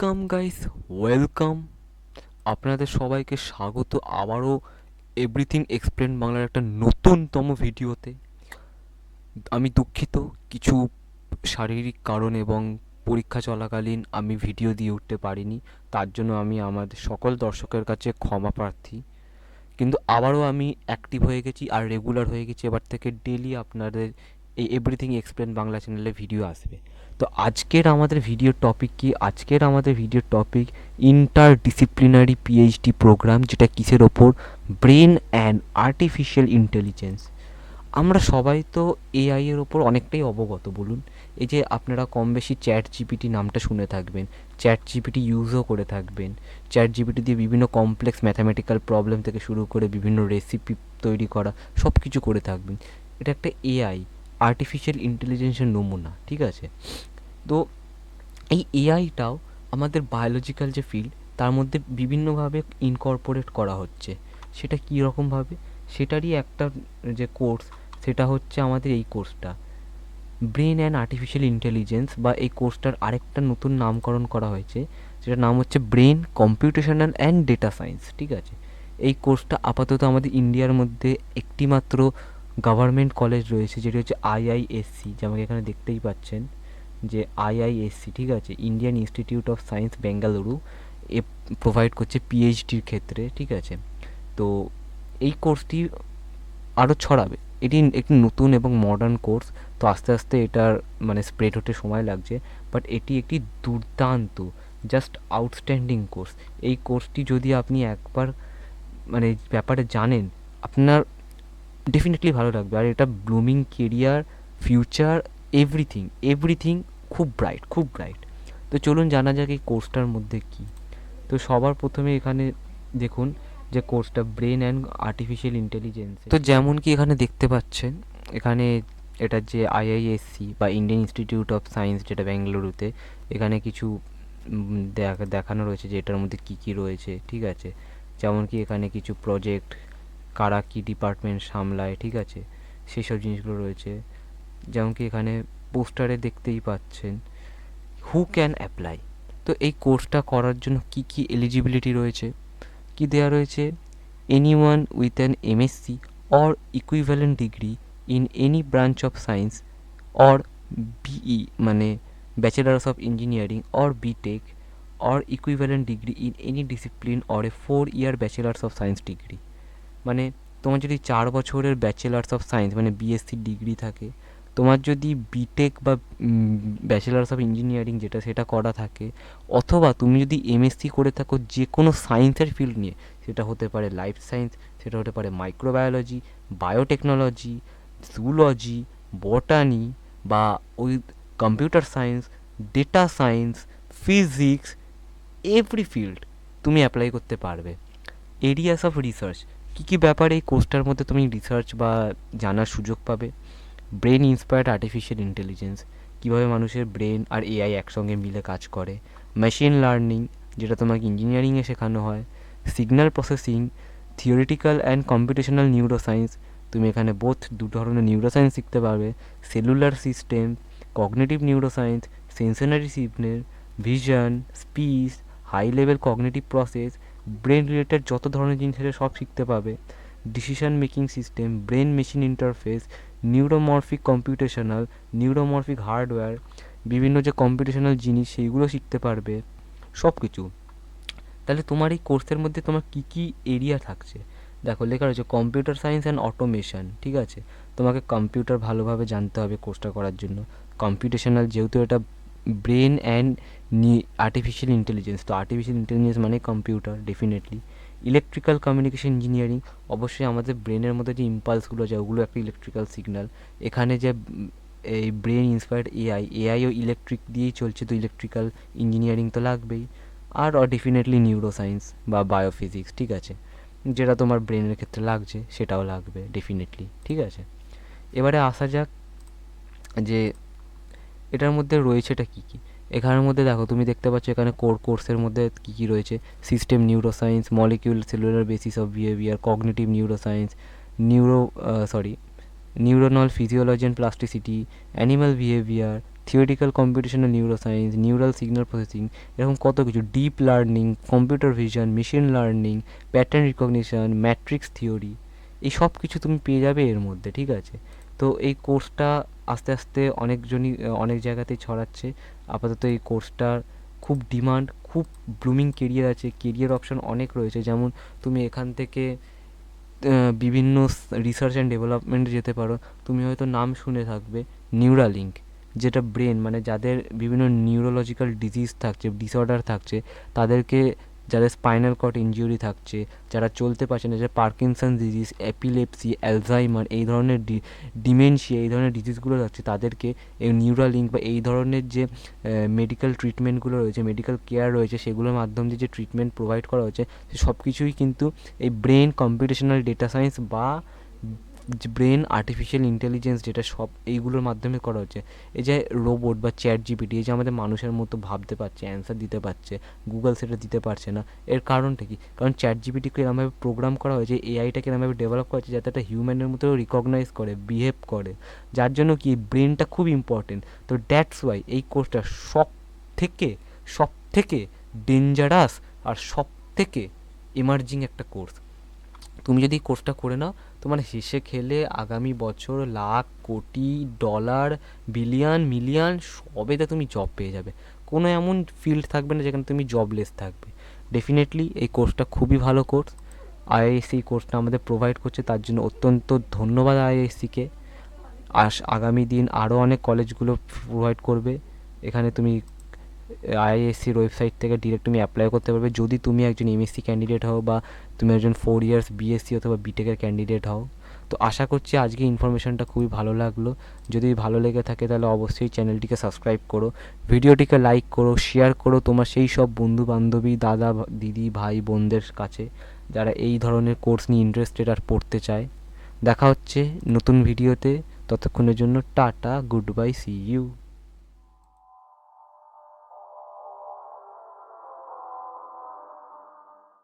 Welcome guys, welcome. আপনাদের সবাইকে স্বাগত আবারও এভরিথিং এক্সপ্লেন বাংলার একটা নতুনতম ভিডিওতে। আমি দুঃখিত, কিছু শারীরিক কারণ এবং পরীক্ষা চলাকালীন আমি ভিডিও দিয়ে উঠতে পারিনি। তার জন্য আমি আমাদের সকল দর্শকের কাছে ক্ষমা প্রার্থী। কিন্তু আবারও আমি অ্যাক্টিভ হয়ে গেছি আর রেগুলার হয়ে গেছি। এবার থেকে ডেলি আপনাদের এই এভরিথিং এক্সপ্লেন বাংলা চ্যানেলে ভিডিও আসবে। তো আজকের আমাদের ভিডিও টপিক কি? আজকের আমাদের video topic interdisciplinary PhD program, যেটা কিসের ওপর? Brain and artificial intelligence. আমরা সবাই তো এআই এর ওপর অনেকটাই অবগত, বলুন। এই যে আপনারা কম বেশি চ্যাট জিপিটি নামটা শুনে থাকবেন, চ্যাট জিপিটি ইউজও করে থাকবেন। চ্যাট জিপিটি দিয়ে বিভিন্ন কমপ্লেক্স ম্যাথামেটিক্যাল প্রবলেম থেকে শুরু করে বিভিন্ন রেসিপি তৈরি করা সব কিছু করে থাকবেন। এটা একটা এআই, আর্টিফিশিয়াল ইন্টেলিজেন্সের নমুনা, ঠিক আছে? তো এই এআইটাও আমাদের বায়োলজিক্যাল যে ফিল্ড তার মধ্যে বিভিন্নভাবে ইনকর্পোরেট করা হচ্ছে। সেটা কী রকমভাবে? সেটারই একটা যে কোর্স, সেটা হচ্ছে আমাদের এই কোর্সটা, ব্রেন অ্যান্ড আর্টিফিশিয়াল ইন্টেলিজেন্স, বা এই কোর্সটার আরেকটা নতুন নামকরণ করা হয়েছে, যেটার নাম হচ্ছে brain computational and data science, ঠিক আছে? এই কোর্সটা আপাতত আমাদের ইন্ডিয়ার মধ্যে একটি মাত্র গভর্নমেন্ট কলেজ রয়েছে, যেটি হচ্ছে আইআইএসসি, যে আমাকে এখানে দেখতেই পাচ্ছেন, যে আইআইএসসি, ঠিক আছে, Indian institute of science Bengaluru, A provide করছে পিএইচডির ক্ষেত্রে, ঠিক আছে? তো এই কোর্সটি আরও ছড়াবে। এটি একটি নতুন এবং মডার্ন কোর্স। তো আস্তে আস্তে এটার মানে স্প্রেড হতে সময় লাগছে, বাট এটি একটি দুর্দান্ত, জাস্ট আউটস্ট্যান্ডিং কোর্স। এই কোর্সটি যদি আপনি একবার মানে ব্যাপারে জানেন, আপনার ডেফিনেটলি ভালো লাগবে। আর এটা blooming career, future, everything everything খুব ব্রাইট, খুব ব্রাইট। তো চলুন জানা যাক এই কোর্সটার মধ্যে কী। তো সবার প্রথমে এখানে দেখুন যে কোর্সটা ব্রেন অ্যান্ড আর্টিফিশিয়াল ইন্টেলিজেন্স। তো যেমন কি এখানে দেখতে পাচ্ছেন, এখানে এটা যে আইআইএসসি বা ইন্ডিয়ান ইনস্টিটিউট অফ সায়েন্স, যেটা বেঙ্গালুরুতে, এখানে কিছু দেখানো রয়েছে যে এটার মধ্যে কী কী রয়েছে, ঠিক আছে? যেমন কি এখানে কিছু প্রজেক্ট, কারা কী ডিপার্টমেন্ট সামলায়, ঠিক আছে, সেই সব জিনিসগুলো রয়েছে। যেমন কি এখানে পোস্টারে দেখতেই পাচ্ছেন, হু ক্যান অ্যাপ্লাই। তো এই কোর্সটা করার জন্য কি কি এলিজিবিলিটি রয়েছে, কি দেওয়া রয়েছে? Anyone with an MSc or equivalent degree in any branch of science or BE, মানে bachelors of engineering or BTech or equivalent degree in any discipline or a 4 year bachelors of science degree. মানে তোমার যদি 4 বছরের bachelors of science মানে BSc degree থাকে, তোমার যদি B Tech বা ব্যাচেলার্স অফ ইঞ্জিনিয়ারিং যেটা সেটা করা থাকে, অথবা তুমি যদি এমএসসি করে থাকো যে কোনো সায়েন্সের ফিল্ড নিয়ে, সেটা হতে পারে লাইফ সায়েন্স, সেটা হতে পারে মাইক্রোবায়োলজি, বায়োটেকনোলজি, জুলজি, বটানি, বা ওই computer science, data science, physics, every field তুমি অ্যাপ্লাই করতে পারবে। এরিয়াস অফ রিসার্চ, কী কী ব্যাপারে এই কোর্সটার মধ্যে তুমি রিসার্চ বা জানার সুযোগ পাবে? ব্রেন ইন্সপায়ার্ড আর্টিফিশিয়াল ইন্টেলিজেন্স, কীভাবে মানুষের ব্রেন আর এআই একসঙ্গে মিলে কাজ করে। মেশিন লার্নিং, যেটা তোমাকে ইঞ্জিনিয়ারিংয়ে শেখানো হয়। Signal processing, theoretical and computational neuroscience, তুমি এখানে বোথ দু ধরনের নিউরোসায়েন্স শিখতে পারবে। Cellular system, cognitive neuroscience, sensory signal, vision, speech, high level cognitive process, brain related যত ধরনের জিনিস আছে সব শিখতে পাবে। Decision making system, brain machine interface, neuromorphic computational, neuromorphic hardware, বিভিন্ন যে কম্পিউটেশনাল জিনিস সেইগুলো শিখতে পারবে, সব কিছু। তাহলে তোমার এই কোর্সের মধ্যে তোমার কী কী এরিয়া থাকছে? দেখো লেখা রয়েছে কম্পিউটার সায়েন্স অ্যান্ড অটোমেশন, ঠিক আছে? তোমাকে কম্পিউটার ভালোভাবে জানতে হবে কোর্সটা করার জন্য। কম্পিউটেশনাল, যেহেতু এটা ব্রেন অ্যান্ড আর্টিফিশিয়াল ইন্টেলিজেন্স, তো আর্টিফিশিয়াল ইন্টেলিজেন্স মানে computer definitely. Electrical communication engineering, অবশ্যই আমাদের ব্রেনের মধ্যে যে ইম্পালসগুলো যায় ওগুলো একটা ইলেকট্রিক্যাল সিগন্যাল। এখানে যে এই ব্রেন ইন্সপায়ার্ড এআইও ইলেকট্রিক দিয়েই চলছে, তো ইলেকট্রিক্যাল ইঞ্জিনিয়ারিং তো লাগবেই। আর ডেফিনেটলি নিউরোসায়েন্স বা বায়োফিজিক্স, ঠিক আছে, যেটা তোমার ব্রেনের ক্ষেত্রে লাগছে সেটাও লাগবে ডেফিনেটলি, ঠিক আছে? এবারে আসা যাক যে এটার মধ্যে রয়েছেটা কী কী। এখানের মধ্যে দেখো তুমি দেখতে পাচ্ছ এখানে কোর্সের মধ্যে কী কী রয়েছে: system neuroscience, molecule cellular basis of behaviour, cognitive neuroscience, neuronal physiology and plasticity, animal behaviour, theoretical computational neuroscience, neural signal processing, এরকম কত কিছু, deep learning, computer vision, machine learning, pattern recognition, matrix theory, এই সব কিছু তুমি পেয়ে যাবে এর মধ্যে, ঠিক আছে? তো এই কোর্সটা আস্তে আস্তে অনেকজনই অনেক জায়গাতেই ছড়াচ্ছে। আপাতত এই কোর্সটার খুব ডিমান্ড, খুব ব্লুমিং কেরিয়ার আছে, কেরিয়ার অপশন অনেক রয়েছে। যেমন তুমি এখান থেকে বিভিন্ন রিসার্চ অ্যান্ড ডেভেলপমেন্টে যেতে পারো। তুমি হয়তো নাম শুনে থাকবে নিউরালিঙ্ক, যেটা ব্রেন, মানে যাদের বিভিন্ন নিউরোলজিক্যাল ডিজিজ থাকছে, ডিসঅর্ডার থাকছে, তাদেরকে, যাদের স্পাইনাল কর্ড ইনজুরি থাকছে, যারা চলতে পারছে না, যারা পার্কিনসন ডিজিজ, এপিলেপসি, অ্যালজাইমার, এই ধরনের ডিমেনশিয়া, এই ধরনের ডিজিজগুলো থাকছে, তাদেরকে এই নিউরালিঙ্ক বা এই ধরনের যে মেডিকেল ট্রিটমেন্টগুলো রয়েছে, মেডিকেল কেয়ার রয়েছে, সেগুলোর মাধ্যম দিয়ে যে ট্রিটমেন্ট প্রোভাইড করা হচ্ছে, সে সব কিছুই কিন্তু এই ব্রেন কম্পিউটেশনাল ডেটা সায়েন্স বা ব্রেন আর্টিফিশিয়াল ইন্টেলিজেন্স, যেটা সব এইগুলোর মাধ্যমে করা হচ্ছে। এই যে রোবট বা চ্যাট জিপিটি, এই যে আমাদের মানুষের মতো ভাবতে পারছে, অ্যান্সার দিতে পারছে, গুগল সেটা দিতে পারছে না, এর কারণটা কি? কারণ চ্যাট জিপিটিকে এরমভাবে প্রোগ্রাম করা হয়েছে, এআইটাকে এরমভাবে ডেভেলপ করা হয়েছে যাতে একটা হিউম্যানের মতো রিকগনাইজ করে, বিহেভ করে, যার জন্য কি ব্রেনটা খুব ইম্পর্টেন্ট। তো দ্যাটস ওয়াই এই কোর্সটা সব থেকে ডেঞ্জারাস আর সব থেকে এমার্জিং একটা কোর্স। তুমি যদি এই কোর্সটা করে নাও, তোমার হেসে খেলে আগামী বছর লাখ, কোটি, ডলার, বিলিয়ন, মিলিয়ন সবেতে তুমি জব পেয়ে যাবে। কোনো এমন ফিল্ড থাকবে না যেখানে তুমি জবলেস থাকবে। ডেফিনেটলি এই কোর্সটা খুবই ভালো কোর্স। আইআইএসসি কোর্সটা আমাদের প্রোভাইড করছে, তার জন্য অত্যন্ত ধন্যবাদ আইআইএসসিকে। আগামী দিন আরও অনেক কলেজগুলো প্রোভাইড করবে। এখানে তুমি আইআইএসসির ওয়েবসাইট থেকে ডিরেক্ট তুমি অ্যাপ্লাই করতে পারবে, যদি তুমি একজন এমএসসি ক্যান্ডিডেট হও বা তুমি একজন 4 ইয়ার্স বিএসসি অথবা বিটেকের ক্যান্ডিডেট হও। তো আশা করছি আজকে ইনফরমেশনটা খুবই ভালো লাগলো। যদি ভালো লেগে থাকে তাহলে অবশ্যই চ্যানেলটিকে সাবস্ক্রাইব করো, ভিডিওটিকে লাইক করো, শেয়ার করো তোমার সেই সব বন্ধু বান্ধবী, দাদা, দিদি, ভাই, বোনদের কাছে, যারা এই ধরনের কোর্স নিয়ে ইন্টারেস্টেড আর পড়তে চায়। দেখা হচ্ছে নতুন ভিডিওতে, ততক্ষণের জন্য tata, good bye, see you.